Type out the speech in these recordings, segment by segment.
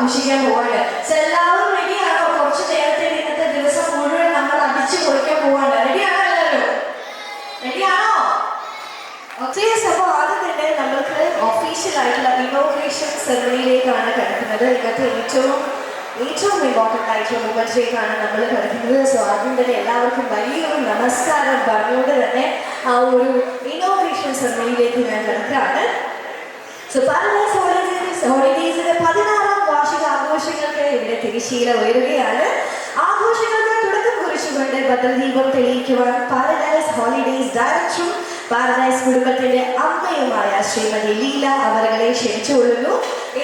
ആഘോഷിക്കാൻ പോവാണ്. എല്ലാവരും റെഡിയാണോ? കുറച്ച് നേരത്തെ ഇന്നത്തെ ദിവസം മുഴുവൻ നമ്മൾ അടിച്ചു പൊളിക്കാൻ പോവാണ്. റെഡിയാണോ എല്ലാവരും? റെഡിയാണോ? അപ്പൊ ആദ്യം തന്നെ നമ്മൾക്ക് ഒഫീഷ്യൽ ആയിട്ടുള്ള ഇനോഗ്രേഷൻ സെറമണിയിലേക്കാണ് കിടക്കുന്നത്. ഇന്നത്തെ ഏറ്റവും ഇമ്പോർട്ടൻ്റ് ആയിട്ടുള്ള മൂമെന്റിലേക്കാണ് നമ്മൾ കിടക്കുന്നത്. സോ ആദ്യം തന്നെ എല്ലാവർക്കും വലിയൊരു നമസ്കാരം പറഞ്ഞുകൊണ്ട് തന്നെ ആ ഒരു ഇനോഗ്രേഷൻ സെറമണിയിലേക്ക് ഞാൻ കിടക്കുകയാണ്. സോ പാരഡൈസ് ഹോളിഡേയ്സിന്റെ 16ാം വാർഷിക ആഘോഷങ്ങൾക്ക് ഇവിടെ തിരശ്ശീല ഉയരുകയാണ്. ആഘോഷങ്ങൾക്ക് തുടക്കം കുറിച്ചുകൊണ്ട് ബദൽദീപം തെളിയിക്കുവാൻ പാരഡൈസ് ഹോളിഡേയ്സ് ഡയറക്ടറും പാരഡൈസ് കുടുംബത്തിന്റെ അമ്മയുമായ ശ്രീമതി ലീല അവരെ ക്ഷണിച്ചുകൊള്ളുന്നു.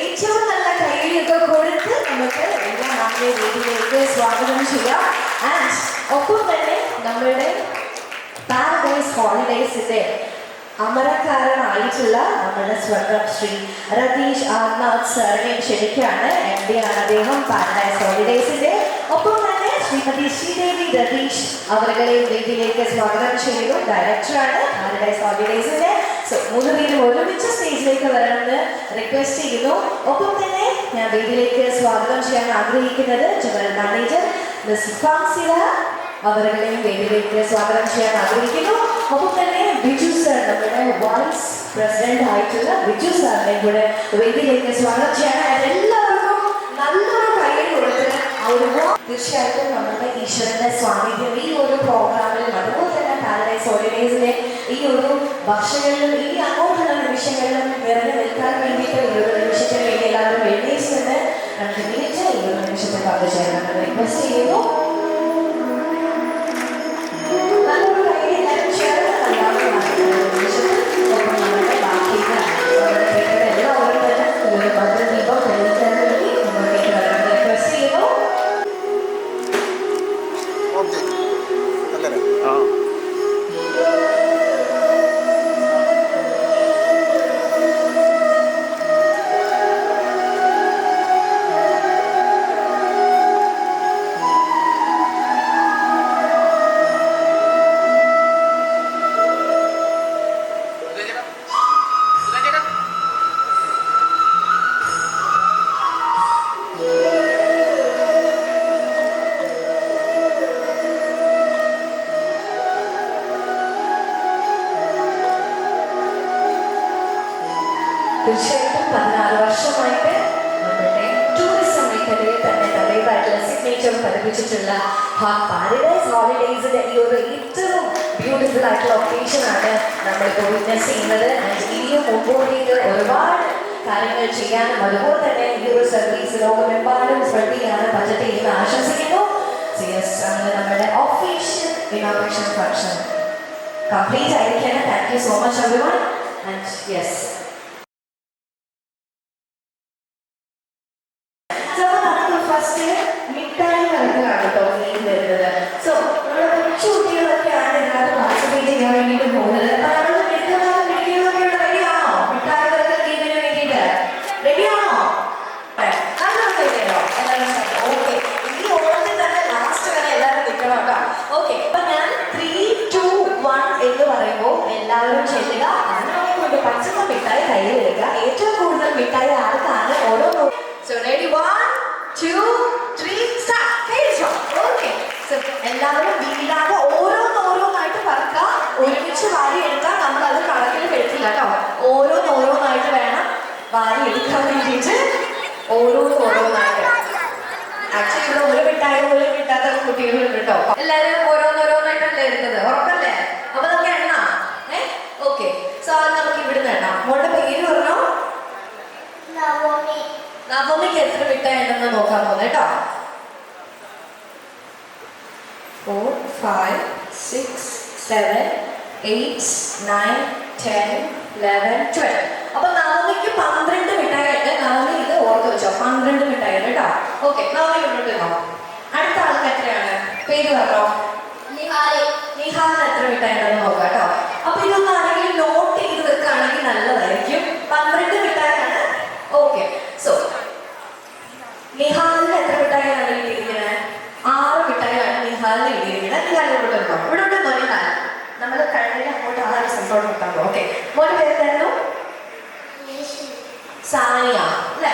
ഏറ്റവും നല്ല കൈയൊക്കെ കൊടുത്ത് നമുക്ക് എല്ലാ നമ്മുടെ വേദിയിലേക്ക് സ്വാഗതം ചെയ്യാം. ആൻഡ് ഒപ്പം തന്നെ നമ്മളുടെ പാരഡൈസ് ഹോളിഡേയ്സിന്റെ അമരക്കാരനായിട്ടുള്ള നമ്മുടെ സ്വന്തം ശ്രീ രതീഷ് ആർനാഥ് സാറിനെ ക്ഷണിക്കുകയാണ്. MD ആണ് അദ്ദേഹം പാരഡൈസ് ഹോളിഡേയ്സിന്റെ. ഒപ്പം തന്നെ ശ്രീമതി ശ്രീദേവി രതീഷ് അവരെ വേദിയിലേക്ക് സ്വാഗതം ചെയ്യുന്നു. ഡയറക്ടറാണ് പാരഡൈസ് ഹോളിഡേയ്സിന്റെ. സോ 3 പേരും ഒരുമിച്ച് സ്റ്റേജിലേക്ക് വരണമെന്ന് റിക്വസ്റ്റ് ചെയ്യുന്നു. ഒപ്പം തന്നെ ഞാൻ വേദിയിലേക്ക് സ്വാഗതം ചെയ്യാൻ ആഗ്രഹിക്കുന്നത് ജനറൽ മാനേജർ മിസ് ഫാൻസില അവരുടെയും വേദിയിലേക്ക് സ്വാഗതം ചെയ്യാൻ ആഗ്രഹിക്കുന്നു. ഒപ്പം തന്നെ ബിജു സാർ, നമ്മുടെ വൈസ് പ്രസിഡന്റ് ആയിട്ടുള്ള ബിജു സാറിനെ കൂടെ വേദിയിലേക്ക് സ്വാഗതം ചെയ്യാൻ എല്ലാവർക്കും നല്ലൊരു കൈയ്യടി കൊടുത്ത് തീർച്ചയായിട്ടും നമ്മുടെ ഈശ്വരന്റെ സ്വാമീപ്യം ഈ ഒരു പ്രോഗ്രാമിലും അതുപോലെ തന്നെ പാരഡൈസ് ഹോളിഡേയ്സിലെ ഈ ഒരു ഭക്ഷണങ്ങളിലും ഈ അങ്ങോട്ടുള്ള നിമിഷങ്ങളിലും നിറഞ്ഞു നിൽക്കാൻ വേണ്ടിയിട്ട് ഈ ഒരു നിമിഷത്തിന് വേണ്ടി എല്ലാവരും എഴുന്നേറ്റ് നമുക്ക് മികച്ച ഈ ഒരു നിമിഷത്തെ പങ്കുചേരാൻ റിക്വസ്റ്റ് ചെയ്യുന്നു. തീർച്ചയായിട്ടും 16 വർഷമായിട്ട് നമ്മുടെ ടൂറിസം മേഖലയിൽ തന്നെ തലതായിട്ടുള്ള സിഗ്നേച്ചർ പതിപ്പിച്ചിട്ടുള്ള പാരഡൈസ് ഹോളിഡേയ്സിന്റെ ഈ ഒരു ഏറ്റവും ബ്യൂട്ടിഫുൾ ആയിട്ടുള്ള ഒക്കേഷൻ ആണ് നമ്മളിപ്പോൾ വിറ്റ്നസ് ചെയ്യുന്നത്. ഇനിയും മുമ്പോട്ടേക്ക് ഒരുപാട് കാര്യങ്ങൾ ചെയ്യാനും അതുപോലെ തന്നെ ഈ ഒരു സർവീസ് ലോകമെമ്പാടും സ്പ്രെഡ് ചെയ്യാനും ബജറ്റ് ചെയ്യുന്ന ആശംസിക്കുന്നു. നമ്മുടെ ഒഫീഷ്യൽ ഇനോഗ്രേഷൻ ഫംഗ്ഷൻ കംപ്ലീറ്റ് ആയിരിക്കാണ്. Thank you so much everyone. And yes, മിഠായി നൽകുകയാണ് കേട്ടോ മെയിൻ വരുന്നത്. സോ നമ്മുടെ കൊച്ചു കുട്ടികളൊക്കെയാണ് ഇതിനകത്ത് പാർട്ടിസിപ്പേറ്റ് ചെയ്യാൻ വേണ്ടിയിട്ട് പോകുന്നത്. റെഡിയാണോ? മിഠായി നൽകുന്ന ഗെയിമിന് വേണ്ടിയിട്ട് റെഡിയാണോ? ഓക്കെ, ഈ ഓണത്തിൽ തന്നെ ലാസ്റ്റ് വരെ എല്ലാവരും നിൽക്കണം കേട്ടോ. ഓക്കെ, അപ്പൊ ഞാൻ 3, 2, 1 എന്ന് പറയുമ്പോൾ എല്ലാവരും ചെല്ലുക. അതിനോട് പച്ചക്ക മിഠായി കയ്യിൽ എടുക്കുക. ഏറ്റവും കൂടുതൽ മിഠായി ആർക്കാണ് ഓരോ. So ready, 1, 2, 3 start. Okay, so എല്ലാവരും വീഴാതെ ഓരോന്നായിട്ട് പറക്കുക. ഒരുമിച്ച് വാരി എടുക്കാൻ നമ്മൾ അത് കണക്കിൽ എടുത്തില്ല കേട്ടോ. ഓരോന്നായിട്ട് വേണം വാരി എടുക്കാൻ വേണ്ടിയിട്ട്. ഓരോന്നായിട്ട്. ആക്ച്വലി ഇവിടെ ഒരു മിഠായി പോലും കിട്ടാത്ത കുട്ടികളും കേട്ടോ. എല്ലാവരും ഓരോന്നായിട്ടല്ലേ എടുത്തത്, ഉറപ്പല്ലേ? അപ്പൊ നമുക്ക് എണ്ണാം. ഓക്കെ, സോ അത് നമുക്ക് ഇവിടുന്ന് എണ്ണാം. മോളുടെ പേര് പറഞ്ഞോ? നവമിക്ക് എത്ര മിഠായി ഉണ്ടെന്ന് നോക്കാൻ പോകുന്നത് കേട്ടോ. 4, 5, 6, 7, 8, 9, 10, 11, 12. അപ്പൊ നവമിക്ക് 12 മിഠായി ഉണ്ട്. നവമി ഇത് ഓർത്ത് വെച്ചോ, 12 മിഠായി ഉണ്ട് കേട്ടോ. ഓക്കെ, നവമി കൊണ്ടിട്ടോ. അടുത്ത ആൾക്ക് എത്രയാണ്? പേര് പറഞ്ഞോ? നിഹാലിന് എത്ര മിഠായി ഉണ്ടെന്ന് നോക്കാം കേട്ടോ. അപ്പൊ ഇതൊന്നും ആരെങ്കിലും നോട്ട് ചെയ്ത് വെക്കുകയാണെങ്കിൽ നല്ലതായിരിക്കും. 12 മിഠായിയാണ്. ഓക്കെ, സോ നിഹാലിന് എത്ര മിഠായിയാണ് കിട്ടിയിരിക്കുന്നത്? 6 മിഠായിയാണ് നിഹാലിന് കിട്ടിയിരിക്കുന്നത്. നിഹാലിനെ ഇവിടെ ഉണ്ടോ? ഇവിടെ ഉണ്ടെന്നോ നിഹാൽ? നമ്മൾ കഴിഞ്ഞ അങ്ങോട്ട് ആരും സംഭവം കിട്ടാമോ? ഓക്കെ, മോന്റെ പേര് തരുന്നു? സാനിയ അല്ലേ?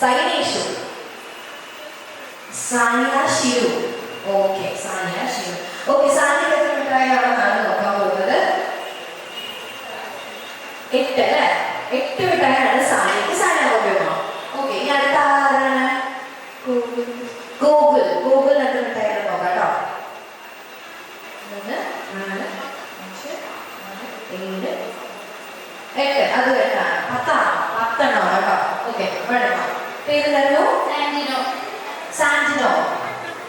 സൈനേഷു, സാനിയ ഷിരു. ഓക്കെ, സാനിയ ഷിരു. ഓക്കെ, സാനിയ എത്ര മിഠായിയാണെന്നാണ് നോക്കാൻ പോകുന്നത്. 8 അല്ലേ? 8 മിഠായിയാണ് സാനിയക്ക്. സാനിയ നോക്കിയോ? ഓക്കെ, ഇനി അടുത്ത ആരാണ്? ഗോകുൽ. ഗോകുൽ എത്ര മിഠായിയാണ് നോക്കാം കേട്ടോ. 3, 4, 5, 6, 7, 8. അത് കേട്ടാണ് 10 എണ്ണോ കേട്ടോ. ഓക്കെ, വേണോ? പേര് തരുമോ? സാന്റിനോ. സാന്റിനോ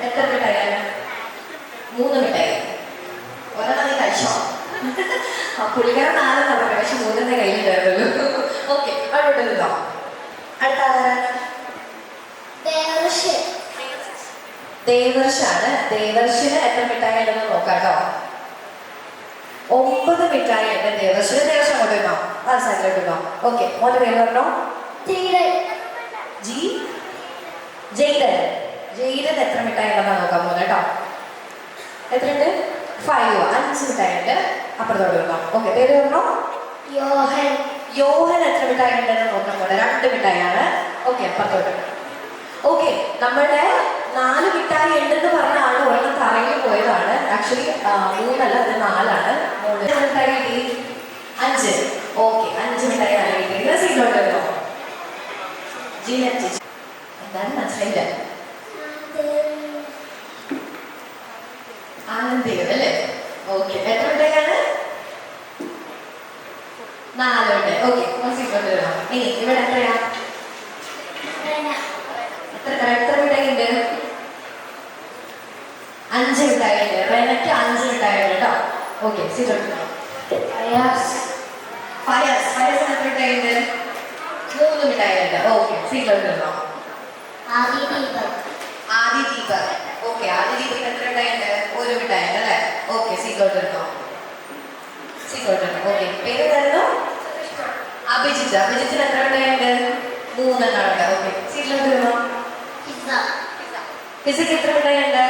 എത്ര മിഠായിയാണ്? 3 മിഠായി. ഒരെണ്ണം നീ കഴിച്ചോ? ആ പുള്ളിക്കാരൻ 4 പറഞ്ഞു, പക്ഷെ 3 കയ്യിലുണ്ടായിരുന്നല്ലോ. ഓക്കെ, അടുത്തല്ലോ. അടുത്ത ആരാണ്? ദേവർഷാണ്. ദേവർഷിന് എത്ര മിഠായി ഉണ്ടെന്ന് നോക്കാം കേട്ടോ. 9 മിഠായി ഉണ്ട് ദേവർഷിന്. ദേവർഷം അങ്ങോട്ട് വരുന്നോ? ആ സൈഡിലോട്ട് വരുന്നോ? ഓക്കെ, മോന്റെ പേര് പറഞ്ഞോ. ജെയ്ഡൻ. ജെയ്ഡൻ എത്ര മിഠായി ഉണ്ടെന്നാണ് നോക്കാൻ പോകുന്നത് കേട്ടോ. എത്രയുണ്ട്? 5 മിഠായി ഉണ്ട്. അപ്പുറത്തോട്ട് വരുന്നോ? ഓക്കെ, പേര് പറഞ്ഞോ. യോഹൻ. യോഹൻ എത്ര മിഠായി ഉണ്ടെന്ന് നോക്കാൻ പോകുന്നത്? 2 മിഠായിയാണ്. ഓക്കെ, അപ്പുറത്തോട്ട്. ഓക്കെ, നമ്മുടെ 4 മിഠായി ഉണ്ടെന്ന് പറഞ്ഞ ആള് ഒരെണ്ണം തറയിൽ പോയതാണ്. ആക്ച്വലി 3 അല്ല, അത് 4 ആണ്. 3 മിഠായി കിട്ടി. 5. ഓക്കെ, 5 മിഠായി ആണ് കിട്ടിയത്. സീറ്റിലോട്ട് വരുന്നോ? എന്താണ് മനസ്സിലായില്ല? ആനന്ദേവ് അല്ലേ? ഓക്കെ, എത്ര മിഠായിയാണ്? 4 ഉണ്ട്. ഓക്കെ, സീറ്റിലോട്ട് വരുന്നോ? ഇനി ഇവിടെ എത്രയാ? എത്ര മിഠായി ഉണ്ട്? 5 മിഠായി ഉണ്ട്. റെനക്ക് 5 മിഠായി ഉണ്ട് കേട്ടോ. ഓക്കെ, സീറ്റിലോട്ട്. ഫയസിന് എത്ര മിഠായി ഉണ്ട്? 3 മിഠായി ഉണ്ട്. ഓക്കെ, സീറ്റിലോട്ട് വരുന്നോ? ആദിദീപക്. ഓക്കെ, ആദിദീപക് എത്ര മിഠായി ഉണ്ട്? 1 മിഠായി ഉണ്ട് അല്ലേ? ഓക്കെ, സീറ്റിലോട്ട് വരുന്നോ? സീറ്റിലോട്ട് വരുന്നോ? ഓക്കെ, പേര് തരുന്നു. അഭിജിത്ത്. അഭിജിത്തിന് എത്ര മിഠായി ഉണ്ട്? 3 എണ്ണം ഉണ്ട്. ഓക്കെ, സീറ്റിലോട്ട് വരുന്നോ? ഫിസിക്ക് എത്ര മിഠായി ഉണ്ട്?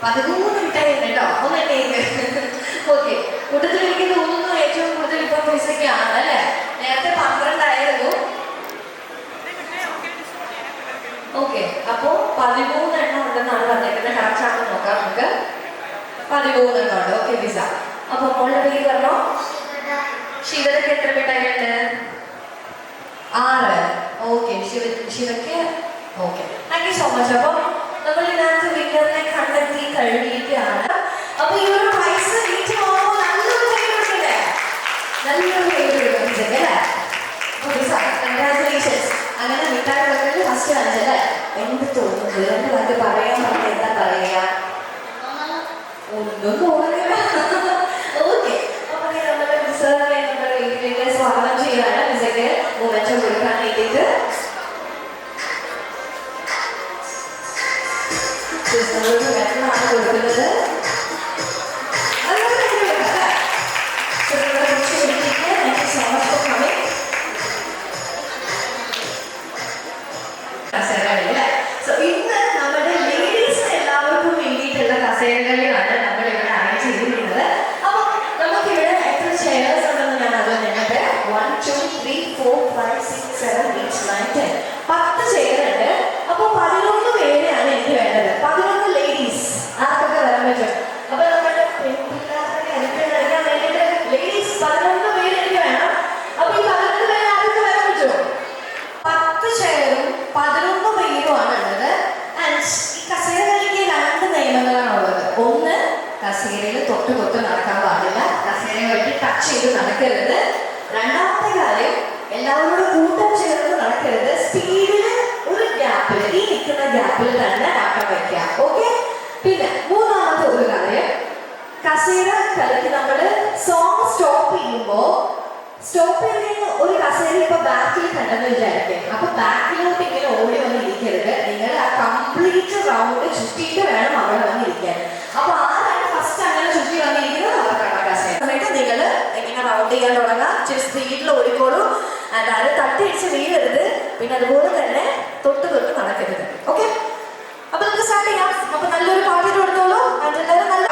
13 മിഠായി ഉണ്ട് കേട്ടോ. ഒന്ന് എണ്ണ. ഓക്കെ, കൂട്ടത്തിൽ എനിക്ക് തോന്നുന്നു ഏറ്റവും കൂടുതൽ ഇപ്പൊ ഫിസിക്കാണ് അല്ലേ? നേരത്തെ 12 ആയിരുന്നു. ഓക്കെ, അപ്പോ 13 എണ്ണം ഉണ്ടെന്നാണ് പറഞ്ഞിരിക്കുന്നത്. കറക്റ്റ് ആണെന്ന് നോക്കാം നമുക്ക്. 13 എണ്ണം ഉണ്ട്. ഓക്കെ, ഫിസ. അപ്പൊ മോളുടെ പേര് പറഞ്ഞോ. ശിവക്ക് എത്ര മിഠായി ഉണ്ട്? 6. ഓക്കെ, ശിവക്ക്. Okay, thank you so much. അപ്പൊ നമ്മൾ ഇതിനകത്ത് വിന്നറിനെ കണ്ടെത്തി കഴിഞ്ഞിരിക്കുകയാണ്. അപ്പൊ ഈ ഒരു പ്രൈസ് ഏറ്റുവാങ്ങുമ്പോൾ നല്ലൊരു കൈകൊടുക്കണ്ടേ? നല്ലൊരു കൈകൊടുക്കല്ലേ? കൺഗ്രാറ്റുലേഷൻസ്. അങ്ങനെ മിഠായി കൊടുക്കൽ ഫസ്റ്റ് 5 അല്ലേ? എന്ത് തോന്നുന്നു? എന്റെ കാര്യം പറയാൻ പറഞ്ഞ എന്താ പറയാ? ഒന്നും തോന്നുന്നില്ല. ഓക്കെ, അപ്പൊ നമ്മുടെ മിസ്സറിനെ നമ്മുടെ വീട്ടിലേക്ക് സ്വാഗതം ചെയ്യാണ്. മിസ്സൊക്കെ മുന്നേറ്റം കൊടുക്കാൻ വേണ്ടിയിട്ട് മെറ്റലാണ് കൊടുക്കുന്നത്. ഇന്ന് നമ്മുടെ ലേഡീസിന് എല്ലാവർക്കും വേണ്ടിയിട്ടുള്ള കസേരകളിലാണ് നമ്മൾ ഇവിടെ അറേഞ്ച് ചെയ്തിരിക്കുന്നത്. അപ്പൊ നമുക്കിവിടെ എത്ര ചെയർസ് ഉണ്ടെന്ന് ഞാൻ അത് നിങ്ങളുടെ 1, 2, 3, 4, 5, 6, 7, 8, 9, 10 10 ചെയർ ഉണ്ട്. അപ്പൊ 11 പേരെയാണ് എനിക്ക് വേണ്ടത്. 11 ലേഡീസ്. ആർക്കൊക്കെ വരാൻ പറ്റും? അപ്പൊ നമ്മുടെ പെൺപിള്ളേരുടെ അനുഗ്രഹിക്കാൻ വേണ്ടിയിട്ട് ലേഡീസ് 11 പേര് എനിക്ക് വേണം. അപ്പൊ ഈ 11 പേര് ആർക്ക് വരാൻ പറ്റുമോ? 10 ചെയറും 11 പേരുമാണ് ഉള്ളത്. ആൻഡ് ഈ കസേരകളിലേക്ക് 2 നിയമങ്ങളാണ് ഉള്ളത്. ഒന്ന്, കസേരയിൽ തൊട്ട് നടക്കാൻ പാടില്ല. കസേരകളിൽ ടച്ച് ചെയ്ത് നടക്കരുത്. രണ്ടാമത്തെ കാര്യം, എല്ലാവരോടും കൂട്ടം ചേർന്ന് നടക്കരുത്. സ്പീഡില് ഒരു ഗ്യാപ്പിൽ, ഈ നിൽക്കുന്ന ഗ്യാപ്പിൽ തന്നെ ആട്ടം വയ്ക്കുക. ഓക്കെ. പിന്നെ മൂന്നാമത്തെ ഒരു കാര്യം, കസേര കളിക്ക് നമ്മള് സോങ് സ്റ്റോപ്പ് ചെയ്യുമ്പോ ഒരു കസേര ഇപ്പൊ ബാക്കിൽ കണ്ടെന്ന് വിചാരിക്കും. അപ്പൊ ബാക്കിലോട്ട് ഇങ്ങനെ ഓടി വന്നിരിക്കരുത്. നിങ്ങൾ ആ കംപ്ലീറ്റ് റൗണ്ട് ചുറ്റിയിട്ട് വേണം അവിടെ വന്നിരിക്കാൻ. അപ്പൊ ആരാണ് ഫസ്റ്റ് അങ്ങനെ ചുറ്റി വന്നിരിക്കുന്നത് അവർക്കാണ് കസേര. സമയത്ത് നിങ്ങൾ ഇങ്ങനെ റൗണ്ട് ചെയ്യാൻ തുടങ്ങാം. ഇച്ചിരി സ്പീഡിൽ ഓടിക്കോളൂ. അത് തട്ടിയടിച്ച് വീഴരുത്. പിന്നെ അതുപോലെ തന്നെ തൊട്ട് നടക്കരുത്. ഓക്കെ, അപ്പൊ നമുക്ക് സ്റ്റാർട്ട് ചെയ്യാം. അപ്പൊ നല്ലൊരു പാട്ടിട്ട് കൊടുത്തോളൂ. അതെല്ലാവരും നല്ല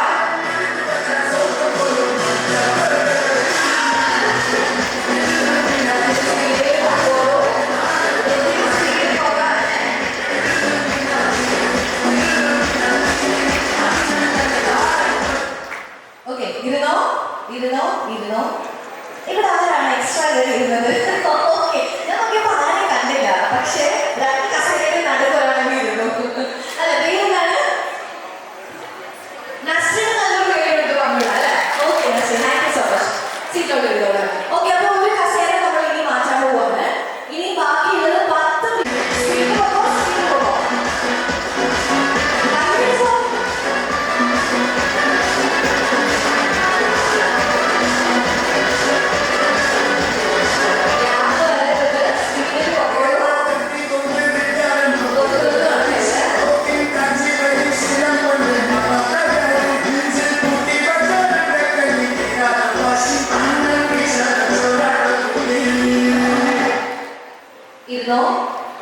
ഇരുന്നോ?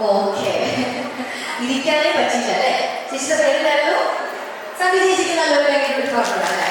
ഓക്കെ. ഇരിക്കാനേ പറ്റില്ല അല്ലേ? ചേച്ചിയുടെ പേരിലായിരുന്നു സന്ധി. ചേച്ചിക്ക് നല്ലൊരു വേണ്ടി പറഞ്ഞല്ലേ?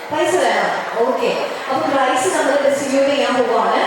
പ്രൈസ് വേണം. ഓക്കെ, അപ്പൊ പ്രൈസ് നമ്മൾ ഡിസ്ട്രിബ്യൂട്ട് ചെയ്യാൻ പോവാണ്.